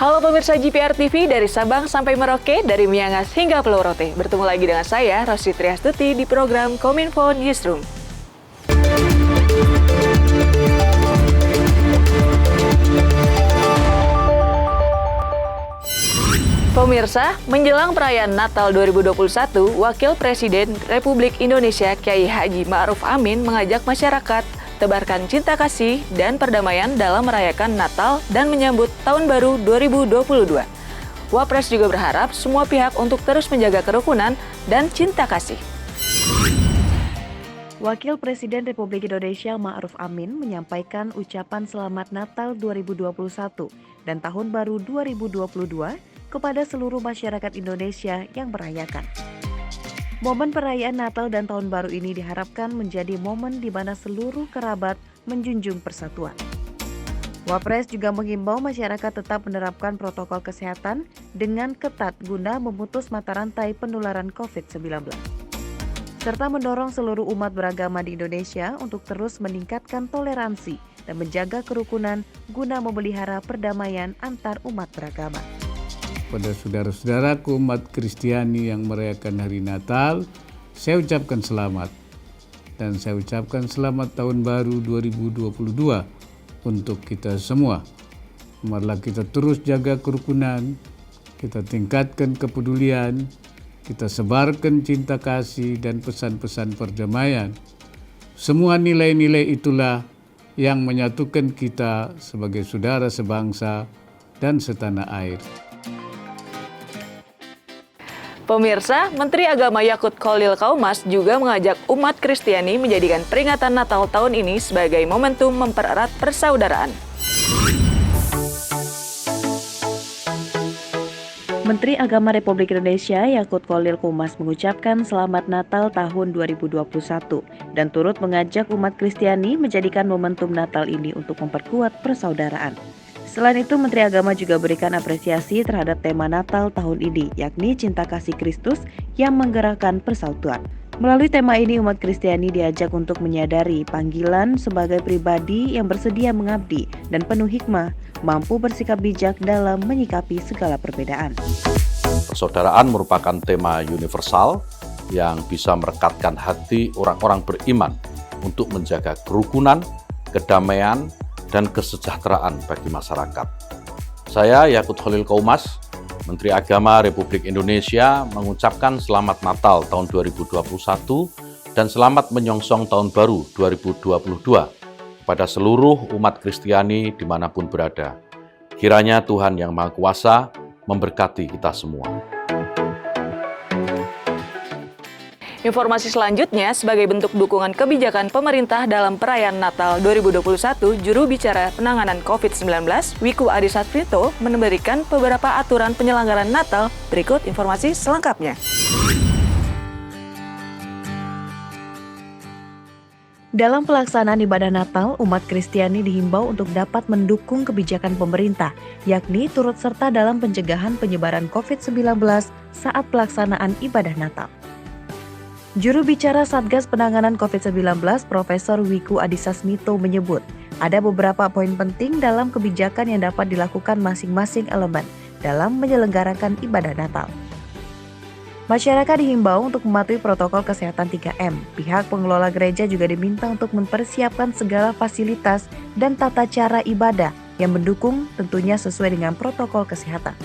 Halo pemirsa GPR TV dari Sabang sampai Merauke, dari Miangas hingga Pulau Rote. Bertemu lagi dengan saya, Rosti Triastuti, di program Kominfo Newsroom. Pemirsa, menjelang perayaan Natal 2021, Wakil Presiden Republik Indonesia Kyai Haji Ma'ruf Amin mengajak masyarakat tebarkan cinta kasih dan perdamaian dalam merayakan Natal dan menyambut Tahun Baru 2022. Wapres juga berharap semua pihak untuk terus menjaga kerukunan dan cinta kasih. Wakil Presiden Republik Indonesia Ma'ruf Amin menyampaikan ucapan Selamat Natal 2021 dan Tahun Baru 2022 kepada seluruh masyarakat Indonesia yang merayakan. Momen perayaan Natal dan Tahun Baru ini diharapkan menjadi momen di mana seluruh kerabat menjunjung persatuan. Wapres juga mengimbau masyarakat tetap menerapkan protokol kesehatan dengan ketat guna memutus mata rantai penularan COVID-19. Serta mendorong seluruh umat beragama di Indonesia untuk terus meningkatkan toleransi dan menjaga kerukunan guna memelihara perdamaian antar umat beragama. Pada saudara-saudaraku umat Kristiani yang merayakan hari Natal, saya ucapkan selamat. Dan saya ucapkan selamat Tahun Baru 2022 untuk kita semua. Marilah kita terus jaga kerukunan, kita tingkatkan kepedulian, kita sebarkan cinta kasih dan pesan-pesan perdamaian. Semua nilai-nilai itulah yang menyatukan kita sebagai saudara sebangsa dan setanah air. Pemirsa, Menteri Agama Yakut Khalil Qaumas juga mengajak umat Kristiani menjadikan peringatan Natal tahun ini sebagai momentum mempererat persaudaraan. Menteri Agama Republik Indonesia Yakut Khalil Qaumas mengucapkan Selamat Natal tahun 2021 dan turut mengajak umat Kristiani menjadikan momentum Natal ini untuk memperkuat persaudaraan. Selain itu, Menteri Agama juga berikan apresiasi terhadap tema Natal tahun ini, yakni Cinta Kasih Kristus yang menggerakkan persatuan. Melalui tema ini, umat Kristiani diajak untuk menyadari panggilan sebagai pribadi yang bersedia mengabdi dan penuh hikmah, mampu bersikap bijak dalam menyikapi segala perbedaan. Persaudaraan merupakan tema universal yang bisa merekatkan hati orang-orang beriman untuk menjaga kerukunan, kedamaian, dan kesejahteraan bagi masyarakat. Saya Yakut Khalil Qaumas, Menteri Agama Republik Indonesia, mengucapkan Selamat Natal tahun 2021 dan selamat menyongsong Tahun Baru 2022 kepada seluruh umat Kristiani dimanapun berada. Kiranya Tuhan Yang Maha Kuasa memberkati kita semua. Informasi selanjutnya, sebagai bentuk dukungan kebijakan pemerintah dalam perayaan Natal 2021, juru bicara penanganan COVID-19, Wiku Adhisa Smito, memberikan beberapa aturan penyelenggaraan Natal. Berikut informasi selengkapnya. Dalam pelaksanaan ibadah Natal, umat Kristiani dihimbau untuk dapat mendukung kebijakan pemerintah, yakni turut serta dalam pencegahan penyebaran COVID-19 saat pelaksanaan ibadah Natal. Juru bicara Satgas Penanganan COVID-19, Profesor Wiku Adhisa Smito menyebut, ada beberapa poin penting dalam kebijakan yang dapat dilakukan masing-masing elemen dalam menyelenggarakan ibadah Natal. Masyarakat dihimbau untuk mematuhi protokol kesehatan 3M. Pihak pengelola gereja juga diminta untuk mempersiapkan segala fasilitas dan tata cara ibadah yang mendukung tentunya sesuai dengan protokol kesehatan.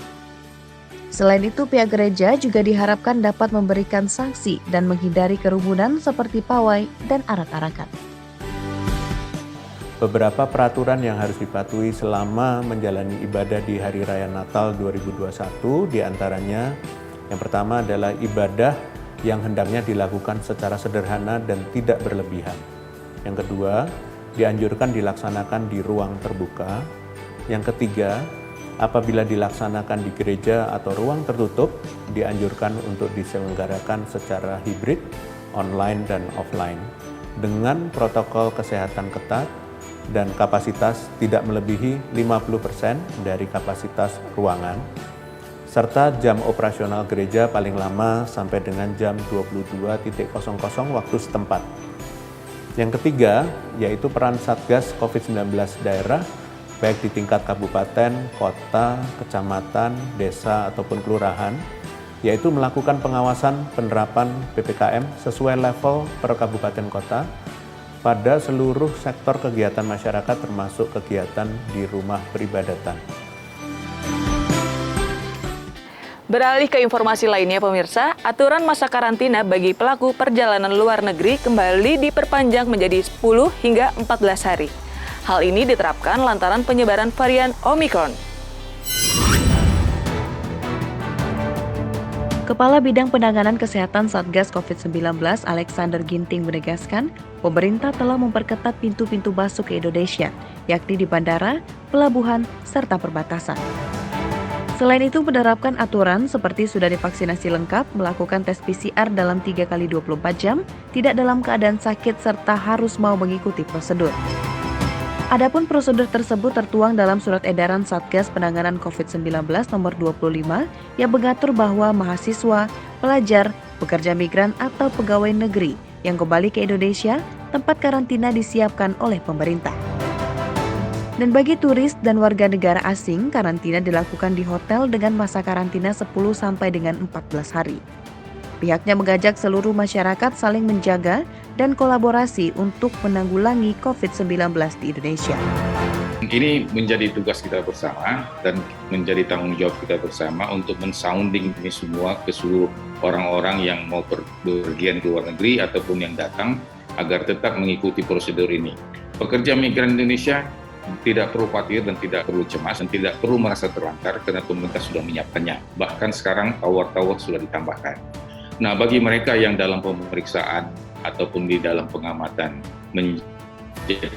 Selain itu, pihak gereja juga diharapkan dapat memberikan sanksi dan menghindari kerumunan seperti pawai dan arak-arakan. Beberapa peraturan yang harus dipatuhi selama menjalani ibadah di Hari Raya Natal 2021 diantaranya yang pertama adalah ibadah yang hendaknya dilakukan secara sederhana dan tidak berlebihan. Yang kedua, dianjurkan dilaksanakan di ruang terbuka. Yang ketiga, apabila dilaksanakan di gereja atau ruang tertutup, dianjurkan untuk diselenggarakan secara hibrid, online dan offline, dengan protokol kesehatan ketat dan kapasitas tidak melebihi 50% dari kapasitas ruangan, serta jam operasional gereja paling lama sampai dengan jam 22.00 waktu setempat. Yang ketiga, yaitu peran Satgas COVID-19 daerah baik di tingkat kabupaten, kota, kecamatan, desa, ataupun kelurahan, yaitu melakukan pengawasan penerapan PPKM sesuai level per kabupaten kota pada seluruh sektor kegiatan masyarakat termasuk kegiatan di rumah peribadatan. Beralih ke informasi lainnya pemirsa, aturan masa karantina bagi pelaku perjalanan luar negeri kembali diperpanjang menjadi 10 hingga 14 hari. Hal ini diterapkan lantaran penyebaran varian Omicron. Kepala Bidang Penanganan Kesehatan Satgas COVID-19 Alexander Ginting menegaskan, pemerintah telah memperketat pintu-pintu masuk ke Indonesia, yakni di bandara, pelabuhan, serta perbatasan. Selain itu, menerapkan aturan seperti sudah divaksinasi lengkap, melakukan tes PCR dalam 3 kali 24 jam, tidak dalam keadaan sakit, serta harus mau mengikuti prosedur. Adapun prosedur tersebut tertuang dalam Surat Edaran Satgas Penanganan COVID-19 nomor 25 yang mengatur bahwa mahasiswa, pelajar, pekerja migran atau pegawai negeri yang kembali ke Indonesia, tempat karantina disiapkan oleh pemerintah. Dan bagi turis dan warga negara asing, karantina dilakukan di hotel dengan masa karantina 10 sampai dengan 14 hari. Pihaknya mengajak seluruh masyarakat saling menjaga dan kolaborasi untuk menanggulangi COVID-19 di Indonesia. Ini menjadi tugas kita bersama dan menjadi tanggung jawab kita bersama untuk men-sounding ini semua ke seluruh orang-orang yang mau berpergian ke luar negeri ataupun yang datang agar tetap mengikuti prosedur ini. Pekerja migran Indonesia tidak perlu khawatir dan tidak perlu cemas dan tidak perlu merasa terlantar karena pemerintah sudah menyiapkannya. Bahkan sekarang tower-tower sudah ditambahkan. Nah, bagi mereka yang dalam pemeriksaan ataupun di dalam pengamatan menjadi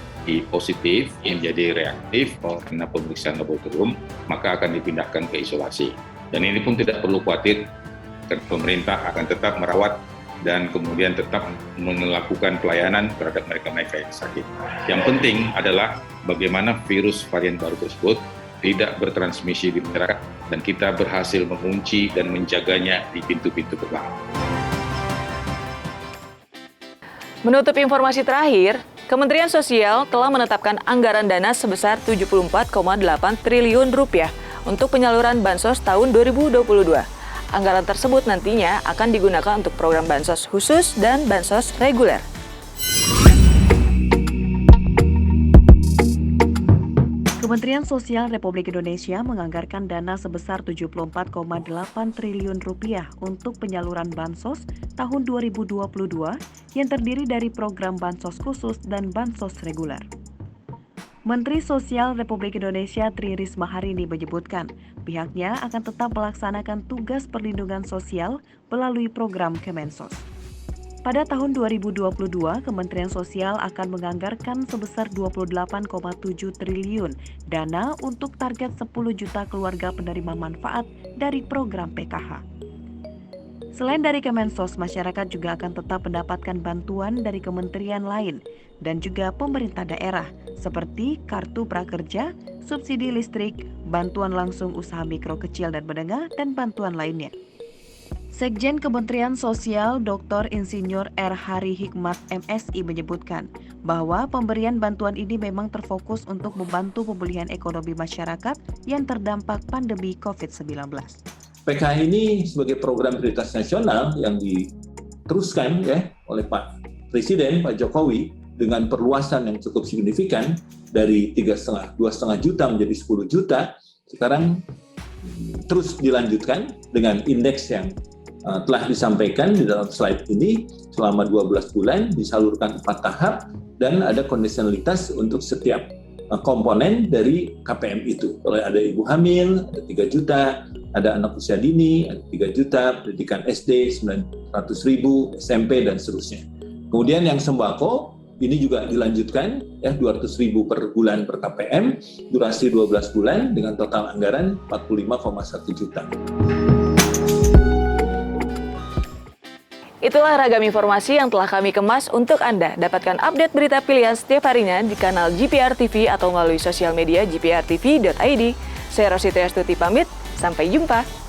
positif, menjadi reaktif karena pemeriksaan laboratorium, maka akan dipindahkan ke isolasi. Dan ini pun tidak perlu khawatir karena pemerintah akan tetap merawat dan kemudian tetap melakukan pelayanan terhadap mereka-mereka yang sakit. Yang penting adalah bagaimana virus varian baru tersebut tidak bertransmisi di masyarakat dan kita berhasil mengunci dan menjaganya di pintu-pintu gerbang. Menutup informasi terakhir, Kementerian Sosial telah menetapkan anggaran dana sebesar Rp74,8 triliun untuk penyaluran bansos tahun 2022. Anggaran tersebut nantinya akan digunakan untuk program bansos khusus dan bansos reguler. Kementerian Sosial Republik Indonesia menganggarkan dana sebesar Rp74,8 triliun untuk penyaluran bansos tahun 2022 yang terdiri dari program bansos khusus dan bansos reguler. Menteri Sosial Republik Indonesia Tri Risma hari ini menyebutkan pihaknya akan tetap melaksanakan tugas perlindungan sosial melalui program Kemensos. Pada tahun 2022, Kementerian Sosial akan menganggarkan sebesar Rp28,7 triliun dana untuk target 10 juta keluarga penerima manfaat dari program PKH. Selain dari Kemensos, masyarakat juga akan tetap mendapatkan bantuan dari kementerian lain dan juga pemerintah daerah seperti Kartu Prakerja, subsidi listrik, bantuan langsung usaha mikro kecil dan menengah, dan bantuan lainnya. Sekjen Kementerian Sosial Dr. Insinyur R. Hari Hikmat MSI menyebutkan bahwa pemberian bantuan ini memang terfokus untuk membantu pemulihan ekonomi masyarakat yang terdampak pandemi COVID-19. PKH ini sebagai program prioritas nasional yang diteruskan oleh Pak Presiden, Pak Jokowi, dengan perluasan yang cukup signifikan dari 2,5 juta menjadi 10 juta, sekarang terus dilanjutkan dengan indeks yang telah disampaikan di dalam slide ini selama 12 bulan, disalurkan 4 tahap, dan ada kondisionalitas untuk setiap komponen dari KPM itu. Kalau ada ibu hamil, ada 3 juta, ada anak usia dini, ada 3 juta, pendidikan SD, 900.000, SMP, dan seterusnya. Kemudian yang sembako, ini juga dilanjutkan, 200.000 per bulan per KPM, durasi 12 bulan dengan total anggaran 45,1 juta. Itulah ragam informasi yang telah kami kemas untuk Anda. Dapatkan update berita pilihan setiap harinya di kanal GPR TV atau melalui sosial media gprtv.id. Saya Rosita Yastuti pamit, sampai jumpa.